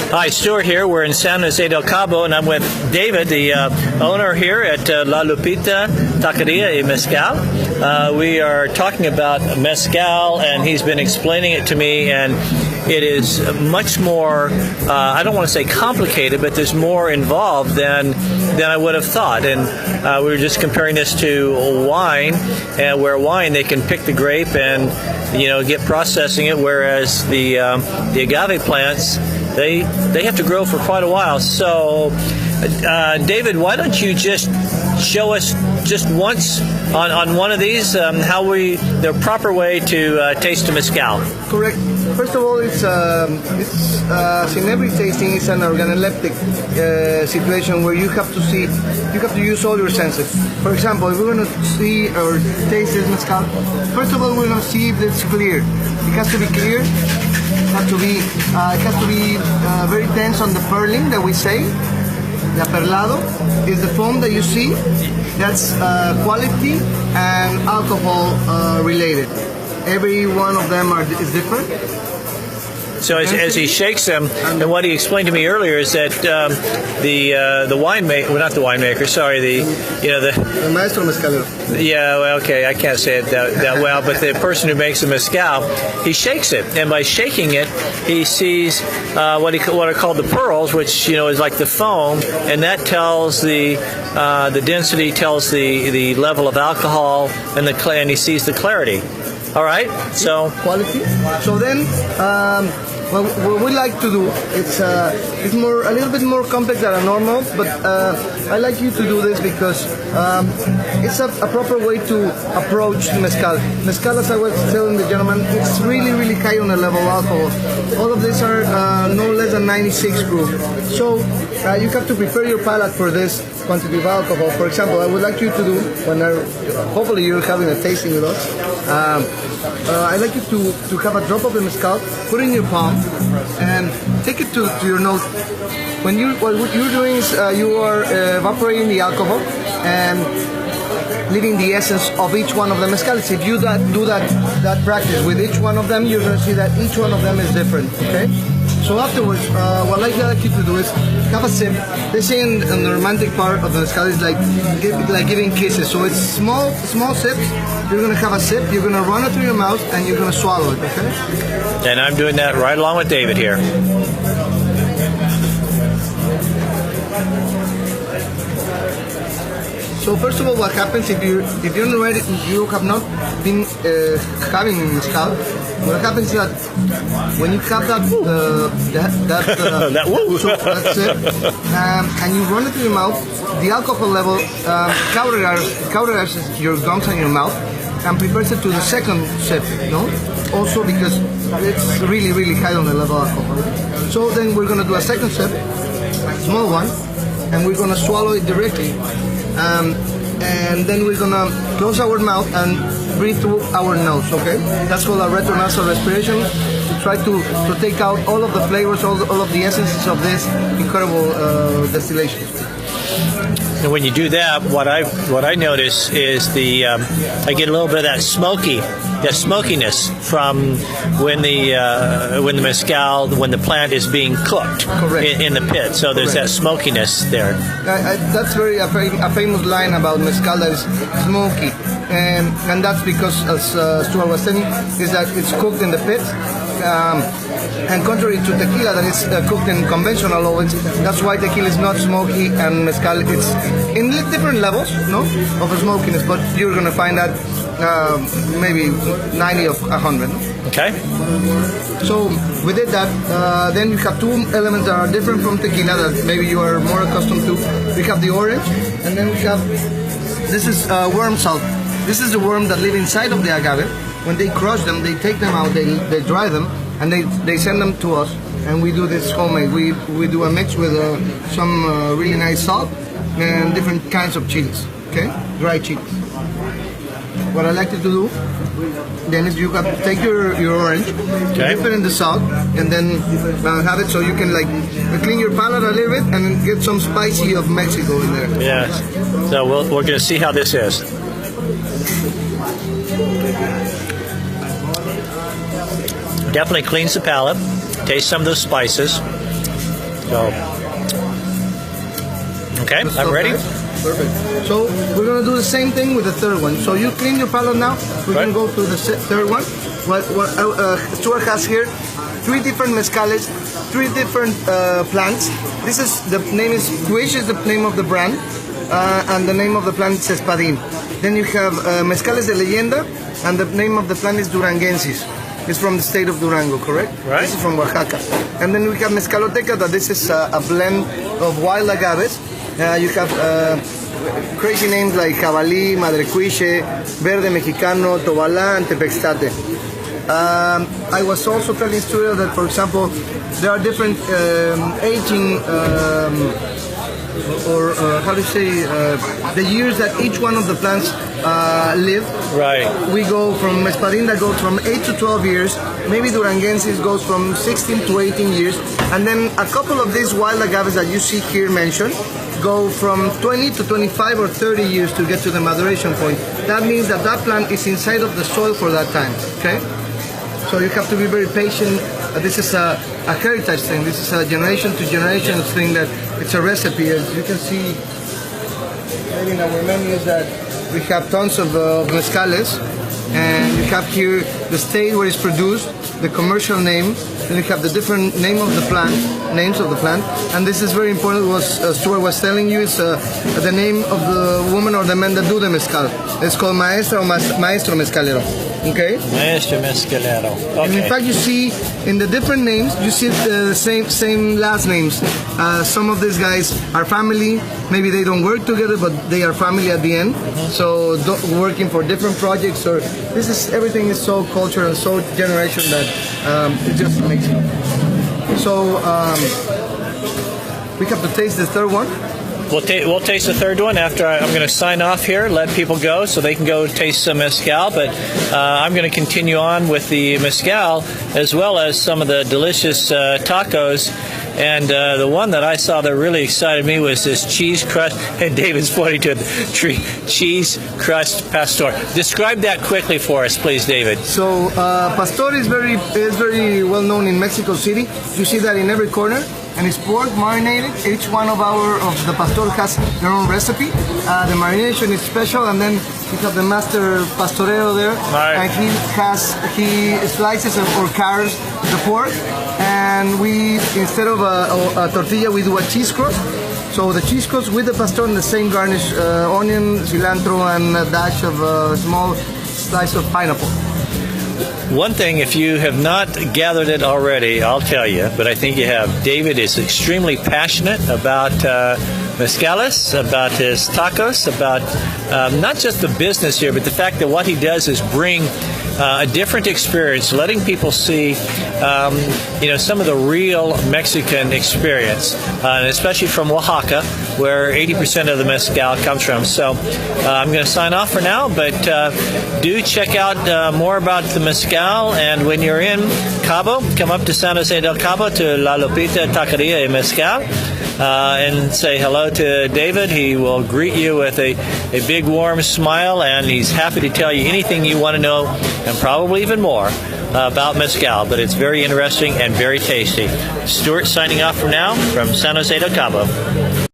Hi, Stuart here. We're in San Jose del Cabo, and I'm with David, the owner here at La Lupita Taqueria y Mezcal. We are talking about Mezcal, and he's been explaining it to me, and it is much more, I don't want to say complicated, but there's more involved than I would have thought. And we were just comparing this to wine, and where wine, they can pick the grape and, get processing it, whereas the agave plants, they have to grow for quite a while. So, David, why don't you just show us just once on one of these the proper way to taste a mezcal? Correct. First of all, it's in every tasting, it's an organoleptic situation where you have to use all your senses. For example, if we're going to see or taste this mezcal, first of all, we're going to see if it's clear. It has to be clear. It has to be very dense on the purling that we say. The perlado is the foam that you see. That's quality and alcohol related. Every one of them is different. So as he shakes them, and what he explained to me earlier is that the winemaker, well, not the winemaker, sorry, the maestro mezcalero. Yeah, well, okay, I can't say it that well, but the person who makes the mezcal, he shakes it, and by shaking it, he sees what are called the pearls, which is like the foam, and that tells the density, tells the level of alcohol, and he sees the clarity. All right, so quality. So then, what we like to do, it's a little bit more complex than a normal, but I like you to do this because it's a proper way to approach mezcal. Mezcal, as I was telling the gentleman, it's really, really high on the level of alcohol. All of these are no less than 96 proof. So you have to prepare your palate for this quantity of alcohol. For example, I would like you to do, hopefully you're having a tasting with us, I'd like you to have a drop of the mezcal, put it in your palm, and take it to your nose. What you're doing is you are evaporating the alcohol and leaving the essence of each one of the mezcals. If you do that practice with each one of them, you're going to see that each one of them is different. Okay. So afterwards, what I'd like you to do is have a sip. They say in the romantic part of the mezcal is like giving kisses. So it's small sips. You're going to have a sip, you're going to run it through your mouth, and you're going to swallow it, okay? And I'm doing that right along with David here. So first of all, what happens if you have not been having mezcal? What happens is that when you have that so that's it, and you run it through your mouth, the alcohol level cauterizes your gums and your mouth and prepares it to the second sip. Also because it's really, really high on the level of alcohol. So then we're going to do a second sip, a small one, and we're going to swallow it directly. And then we're gonna close our mouth and breathe through our nose, okay? That's called a retronasal respiration, to try to take out all of the flavors, all of the essences of this incredible distillation. And when you do that, what I notice is I get a little bit of that smokiness from when the mezcal, when the plant is being cooked in the pit. So there's that smokiness there. That's a famous line about mezcal that is smoky, and that's because, as Stuart was saying, is that it's cooked in the pit. And contrary to tequila that is cooked in conventional ovens, that's why tequila is not smoky and mezcal it's in different levels, of smokiness. But you're gonna find that maybe 90 of 100. Okay. So we did that. Then we have two elements that are different from tequila that maybe you are more accustomed to. We have the orange, and then we have this is worm salt. This is the worm that live inside of the agave. When they crush them, they take them out, they dry them, and they send them to us, and we do this homemade. We do a mix with some really nice salt and different kinds of chilies, okay? Dry chilies. What I like to do, then is you got to take your orange, dip it in the salt, and then have it so you can clean your palate a little bit and then get some spicy of Mexico in there. Yeah. So we're going to see how this is. Definitely cleans the palate. taste some of those spices. So, okay, I'm ready. Perfect. So we're gonna do the same thing with the third one. So you clean your palate now. We're gonna go to the third one. What Stuart has here, 3 different mezcales, 3 different plants. This is the name is Cuish is the name of the brand, and the name of the plant is Espadín. Then you have Mezcales de Leyenda, and the name of the plant is Duranguensis. It's from the state of Durango, correct? Right. This is from Oaxaca. And then we have Mezcaloteca, that this is a blend of wild agaves. You have crazy names like Jabalí, Madre Cuiche, Verde Mexicano, Tobalá, and Tepextate. I was also telling Studio that, for example, there are different aging, or how do you say, the years that each one of the plants live. Right. We go from Espadín that goes from 8 to 12 years, maybe Duranguensis goes from 16 to 18 years, and then a couple of these wild agaves that you see here mentioned go from 20 to 25 or 30 years to get to the maduration point. That means that that plant is inside of the soil for that time, okay? So you have to be very patient. This is a heritage thing. This is a generation to generation thing, that it's a recipe. As you can see, maybe in our menus, that we have tons of mezcales, and you have here the state where it's produced, the commercial name, then you have the different names of the plant, and this is very important. What Stuart was telling you is the name of the woman or the man that do the mezcal. It's called maestra or maestro mezcalero. Okay. Maestro Mezcalero. Okay. And in fact, you see in the different names, you see the same last names. Some of these guys are family. Maybe they don't work together, but they are family at the end. So working for different projects, or everything is so cultural and so generation that it's just amazing. So we have to taste the third one. We'll taste the third one after I'm going to sign off here, let people go so they can go taste some mezcal, but I'm going to continue on with the mezcal as well as some of the delicious tacos. And the one that I saw that really excited me was this cheese crust, and David's pointing to the cheese crust pastor. Describe that quickly for us, please, David. So pastor is very well known in Mexico City. You see that in every corner. And it's pork marinated. Each one of the pastor has their own recipe. The marination is special, and then we have the master pastorero there, right. And he slices or carves the pork, and we, instead of a tortilla, we do a cheese crust. So the cheese crust with the pastor and the same garnish, onion, cilantro, and a dash of a small slice of pineapple. One thing, if you have not gathered it already, I'll tell you, but I think you have. David is extremely passionate about mezcales, about his tacos, about not just the business here, but the fact that what he does is bring a different experience, letting people see, some of the real Mexican experience, and especially from Oaxaca, where 80% of the mezcal comes from. So I'm going to sign off for now, but do check out more about the mezcal, and when you're in Cabo, come up to San Jose del Cabo to La Lupita Taqueria y Mezcal, and say hello to David. He will greet you with a big warm smile, and he's happy to tell you anything you want to know, and probably even more about mezcal, but it's very interesting and very tasty. Stuart signing off for now from San Jose del Cabo.